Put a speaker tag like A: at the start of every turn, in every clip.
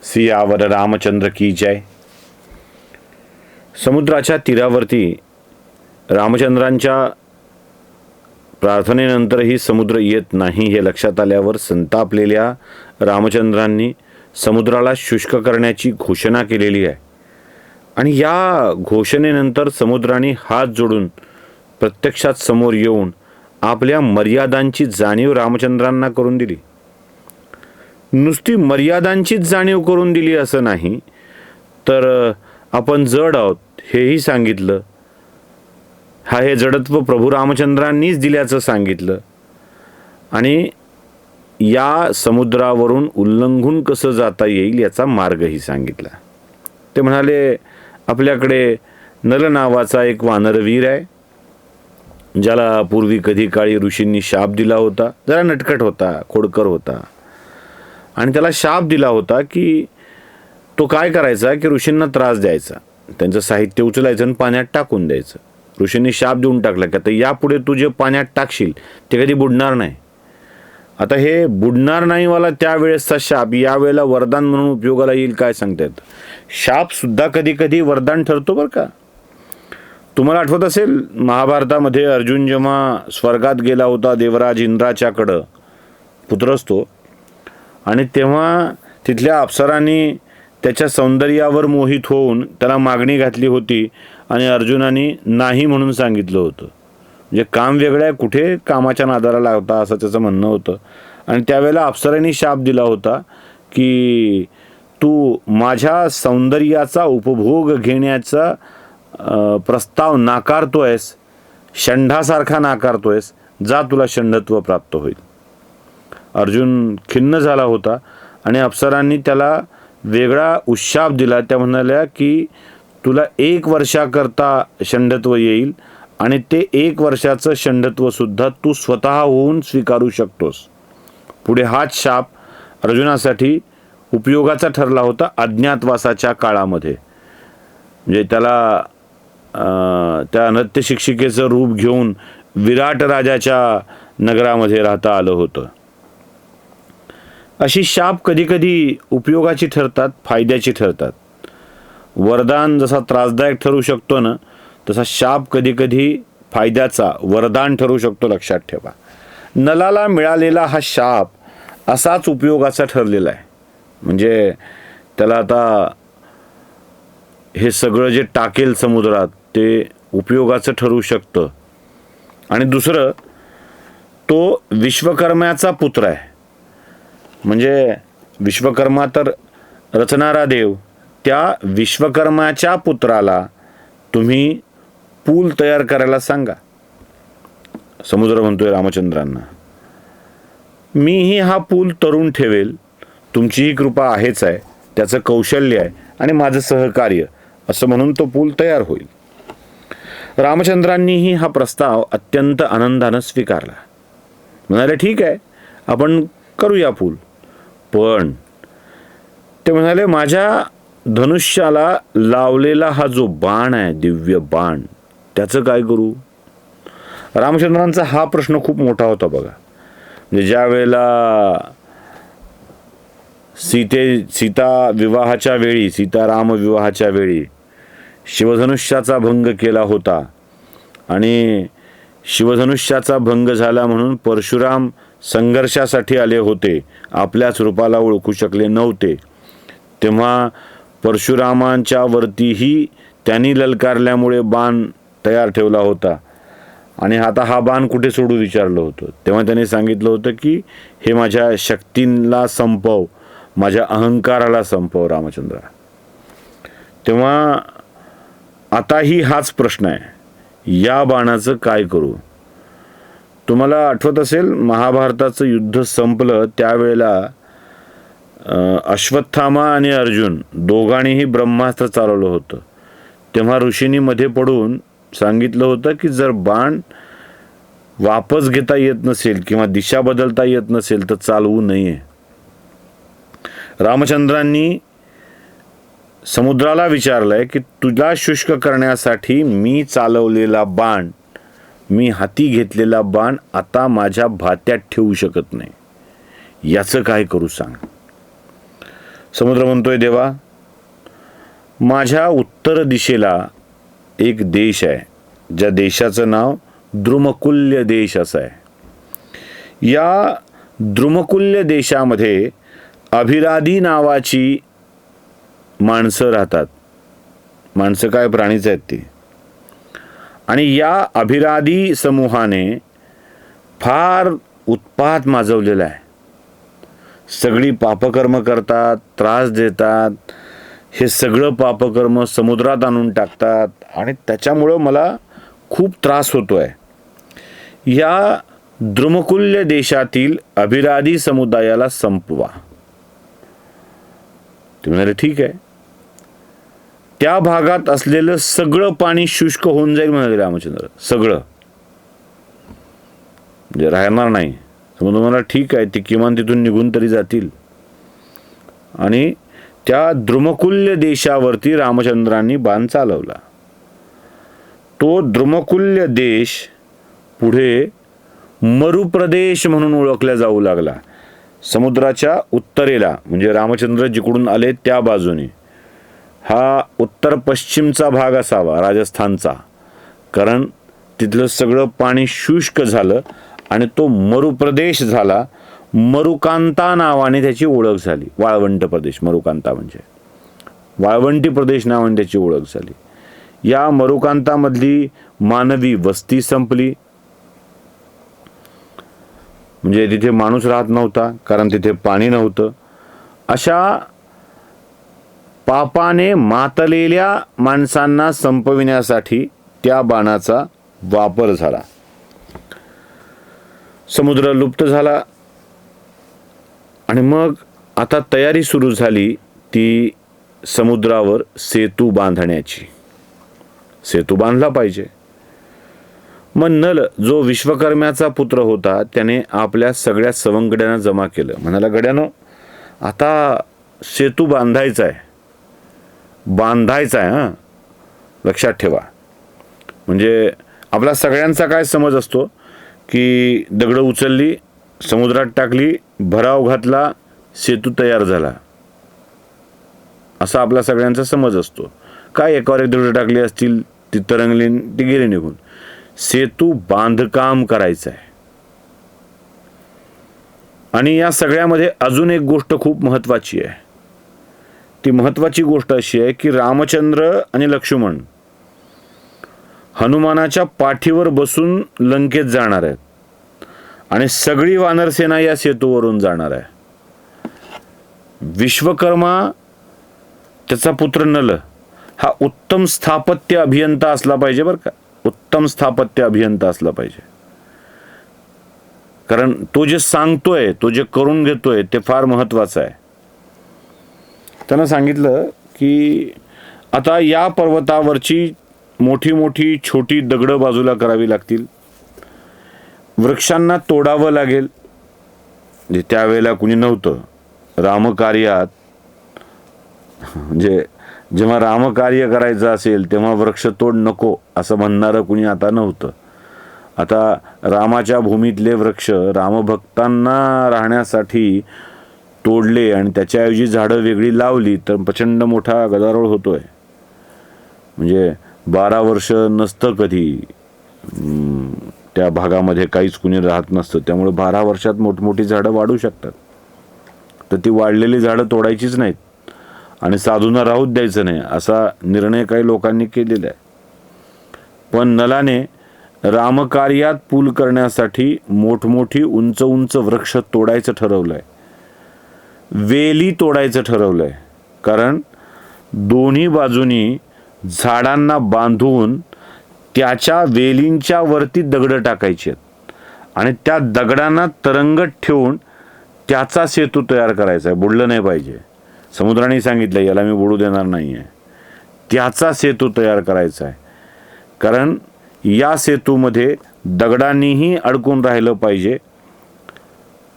A: सियावर रामचंद्र की जय. समुद्राच्या तीरावरती रामचंद्रांच्या प्रार्थनेनंतरही समुद्र येत नाही हे लक्षात आल्यावर संतापलेल्या रामचंद्रांनी समुद्राला शुष्क करण्याची घोषणा केलेली आहे. आणि या घोषणेनंतर समुद्राने हात जोडून प्रत्यक्षात समोर येऊन आपल्या मर्यादांची जाणीव रामचंद्रांना करून दिली. नुसती मर्यादांचीच जाणीव करून दिली असं नाही, तर आपण जड आहोत हेही सांगितलं. हे जडत्व प्रभू रामचंद्रांनीच दिल्याचं सांगितलं. आणि या समुद्रावरून उल्लंघून कसं जाता येईल याचा मार्गही सांगितला. ते म्हणाले, आपल्याकडे नल नावाचा एक वानरवीर आहे, ज्याला पूर्वी कधी काळी ऋषींनी शाप दिला होता. जरा नटखट होता, खोडकर होता, आणि त्याला शाप दिला होता की तो काय करायचा की ऋषींना त्रास द्यायचा, त्यांचं साहित्य उचलायचं आणि पाण्यात टाकून द्यायचं. ऋषींनी शाप देऊन टाकला की आता यापुढे तू जे पाण्यात टाकशील ते कधी बुडणार नाही. आता हे बुडणार नाही वाला त्यावेळेसचा शाप यावेळेला वरदान म्हणून उपयोगाला येईल काय सांगता येतं. शाप सुद्धा कधी कधी वरदान ठरतो बरं का. तुम्हाला आठवत असेल महाभारतामध्ये अर्जुन जेव्हा स्वर्गात गेला होता देवराज इंद्राच्याकडं, पुत्र असतो, आणि तेव्हा तिथल्या अप्सरांनी त्याच्या सौंदर्यावर मोहित होऊन त्याला मागणी घातली होती आणि अर्जुनाने नाही म्हणून सांगितलं होतं. म्हणजे काम वेगळं आहे, कुठे कामाच्या नादाला लागता असं त्याचं म्हणणं होतं. आणि त्यावेळेला अप्सरांनी शाप दिला होता की तू माझ्या सौंदर्याचा उपभोग घेण्याचा प्रस्ताव नाकारतोयस, षंढासारखा नाकारतोयस, जा तुला षंढत्व प्राप्त होईल. अर्जुन खिन्न झाला होता आणि अप्सरांनी त्याला वेगळा उशाप दिला. त्या म्हणाल्या की तुला 1 वर्षाकरता षंढत्व येईल आणि ते 1 वर्षाचं षंढत्व सुद्धा तू स्वतः होऊन स्वीकारू शकतोस. पुढे हाच शाप अर्जुनासाठी उपयोगाचा ठरला होता अज्ञातवासाच्या काळामध्ये. म्हणजे त्याला त्या नृत्य शिक्षिकेचं रूप घेऊन विराट राजाच्या नगरामध्ये राहता आलं होतं. अशी शाप कधी कधी उपयोगाची ठरतात, फायद्याची ठरतात. वरदान जसा त्रासदायक ठरू शकतो ना, तसा शाप कधी कधी फायद्याचा वरदान ठरू शकतो, लक्षात ठेवा. नलाला मिळालेला हा शाप असाच उपयोगाचा ठरलेला आहे. म्हणजे त्याला आता हे सगळं जे टाकेल समुद्रात ते उपयोगाचं ठरू शकतं. आणि दुसरं, तो विश्वकर्म्याचा पुत्र आहे. म्हणजे विश्वकर्मा तर रचणारा देव, त्या विश्वकर्माच्या पुत्राला तुम्ही पूल तयार करायला सांगा. समुद्र म्हणतोय रामचंद्रांना, मीही हा पूल तरुण ठेवेल, तुमचीही कृपा आहेच आहे, त्याचं कौशल्य आहे आणि माझं सहकार्य, असं म्हणून तो पूल तयार होईल. रामचंद्रांनीही हा प्रस्ताव अत्यंत आनंदानं स्वीकारला. म्हणाले, ठीक आहे, आपण करूया पूल. पण ते म्हणाले, माझ्या धनुष्याला लावलेला हा जो बाण आहे, दिव्य बाण, त्याचं काय करू. रामचंद्रांचा हा प्रश्न खूप मोठा होता बघा. म्हणजे ज्या वेळेला सीता विवाहाच्या वेळी, सीताराम विवाहाच्या वेळी शिवधनुष्याचा भंग केला होता आणि शिवधनुष्याचा भंग झाला म्हणून परशुराम संघर्षासाठी आले होते, आपल्याच रूपाला ओळखू शकले नव्हते. तेव्हा परशुरामांच्या वरतीही त्यांनी ललकारल्यामुळे बाण तयार ठेवला होता आणि आता हा बाण कुठे सोडू विचारलं होतं. तेव्हा त्यांनी सांगितलं होतं की हे माझ्या शक्तींना संपव, माझ्या अहंकाराला संपव रामचंद्रा. तेव्हा आताही हाच प्रश्न आहे, या बाणाचं काय करू. तुम्हाला आठवत असेल महाभारताचं युद्ध संपलं त्यावेळेला अश्वत्थामा आणि अर्जुन दोघांनीही ब्रह्मास्त्र चालवलं होतं. तेव्हा ऋषींनी मध्ये पडून सांगितलं होतं की जर बाण वापस घेता येत नसेल किंवा दिशा बदलता येत नसेल तर चालवू नये. रामचंद्रांनी समुद्राला विचारलंय की तुला शुष्क करण्यासाठी मी चालवलेला बाण, मी हाती घेतलेला बाण आता माझ्या भात्यात ठेवू शकत नाही, याचं काय करू सांग. समुद्र म्हणतोय, देवा, माझ्या उत्तर दिशेला एक देश आहे, ज्या देशाचं नाव द्रुमकुल्य देश असं आहे. या द्रुमकुल्य देशामध्ये अभिराधी नावाची माणसं राहतात. माणसं काय, प्राणीच आहेत ती. आणि या अभिराधी समूहाने फार उत्पात माजवलेला आहे. सगळी पापकर्म करतात, त्रास देतात. हे सगळं पापकर्म समुद्रात आणून टाकतात आणि त्याच्यामुळं मला खूप त्रास होतोय. या द्रुमकुल्य देशातील अभिराधी समुदायाला संपवा. ते म्हणाले, ठीक आहे. त्या भागात असलेलं सगळं पाणी शुष्क होऊन जाईल म्हणाले रामचंद्र. सगळं म्हणजे राहणार नाही. समुद्र म्हणाला, ठीक आहे, ते किमान तिथून निघून तरी जातील. आणि त्या द्रुमकुल्य देशावरती रामचंद्रांनी बाण चालवला. तो द्रुमकुल्य देश पुढे मरुप्रदेश म्हणून ओळखला जाऊ लागला. समुद्राच्या उत्तरेला, म्हणजे रामचंद्र जिकडून आले त्या बाजूने, हा उत्तर पश्चिमचा भाग असावा राजस्थानचा, कारण तिथलं सगळं पाणी शुष्क झालं आणि तो मरुप्रदेश झाला. मरुकांता नावाने त्याची ओळख झाली. वाळवंट प्रदेश, मरुकांता म्हणजे वाळवंटी प्रदेश नावाने त्याची ओळख झाली. या मरुकांतामधली मानवी वस्ती संपली. म्हणजे तिथे माणूस राहत नव्हता, कारण तिथे पाणी नव्हतं. अशा पापाने मातलेल्या माणसांना संपविण्यासाठी त्या बाणाचा वापर झाला. समुद्र लुप्त झाला आणि मग आता तयारी सुरू झाली ती समुद्रावर सेतू बांधण्याची. सेतू बांधला पाहिजे. मग नल, जो विश्वकर्म्याचा पुत्र होता, त्याने आपल्या सगळ्या सवंगड्यांना जमा केलं. म्हणाला, गड्यानो, आता सेतू बांधायचा आहे. हां, लक्षात ठेवा. म्हणजे आपला सगळ्यांचा काय समज असतो की दगडं उचलली, समुद्रात टाकली, भराव घातला, सेतू तयार झाला, असा आपला सगळ्यांचा समज असतो. काय एकावर एक दगडं टाकली असतील, ती तरंगली, ती गेली निघून. सेतू बांधकाम करायचं आहे. आणि या सगळ्यामध्ये अजून एक गोष्ट खूप महत्त्वाची आहे. ती महत्त्वाची गोष्ट अशी आहे की रामचंद्र आणि लक्ष्मण हनुमानाच्या पाठीवर बसून लंकेत जाणार आहेत आणि सगळी वानरसेना या सेतूवरून जाणार आहे. विश्वकर्मा, त्याचा पुत्र नल, हा उत्तम स्थापत्य अभियंता असला पाहिजे बरं का. उत्तम स्थापत्य अभियंता असला पाहिजे. कारण तो जे सांगतोय, तो जे करून घेतोय, ते फार महत्वाचं आहे. त्यानं सांगितलं की आता या पर्वतावरची मोठी मोठी छोटी दगडं बाजूला करावी लागतील. वृक्षांना तोडावं लागेल. म्हणजे त्यावेळेला कुणी नव्हतं रामकार्यात. म्हणजे जेव्हा रामकार्य करायचं असेल तेव्हा वृक्ष तोड नको असं म्हणणारं कुणी आता नव्हतं. आता रामाच्या भूमीतले वृक्ष रामभक्तांना राहण्यासाठी तोडले आणि त्याच्याऐवजी झाडं वेगळी लावली तर प्रचंड मोठा गदारोळ होतोय. म्हणजे 12 वर्ष नसतं कधी त्या भागामध्ये, काहीच कुणी राहत नसतं. त्यामुळे 12 वर्षात मोठमोठी झाडं वाढू शकतात. तर ती वाढलेली झाडं तोडायचीच नाहीत आणि साधूंना राहूच द्यायचं नाही, असा निर्णय काही लोकांनी केलेला आहे. पण नलाने रामकार्यात पूल करण्यासाठी मोठमोठी उंच उंच वृक्ष तोडायचं ठरवलंय. वेली तोडायचं ठरवलंय. कारण दोन्ही बाजूनी झाडांना बांधून त्याच्या वेलींच्या वरती दगडं टाकायची आहेत आणि त्या दगडांना तरंगत ठेवून त्याचा सेतू तयार करायचा आहे. बुडलं नाही पाहिजे. समुद्राने सांगितलं याला मी बुडू देणार नाही आहे. त्याचा सेतू तयार करायचा आहे. कारण या सेतूमध्ये दगडांनीही अडकून राहिलं पाहिजे,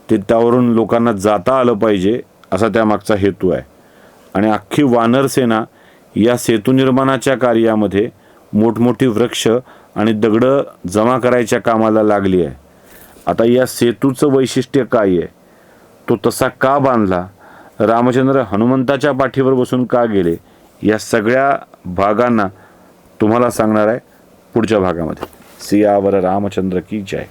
A: ते त्यावरून लोकांना जाता आलं पाहिजे, असा त्यामागचा हेतू आहे. आणि अख्खी वानरसेना या सेतू निर्माणाच्या कार्यामध्ये मोठमोठी वृक्ष आणि दगडं जमा करायच्या कामाला लागली आहे. आता या सेतूचं वैशिष्ट्य काय आहे, तो तसा का बांधला, रामचंद्र हनुमंताच्या पाठीवर बसून का गेले, या सगळ्या भागांना तुम्हाला सांगणार आहे पुढच्या भागामध्ये. सियावर रामचंद्र की जय.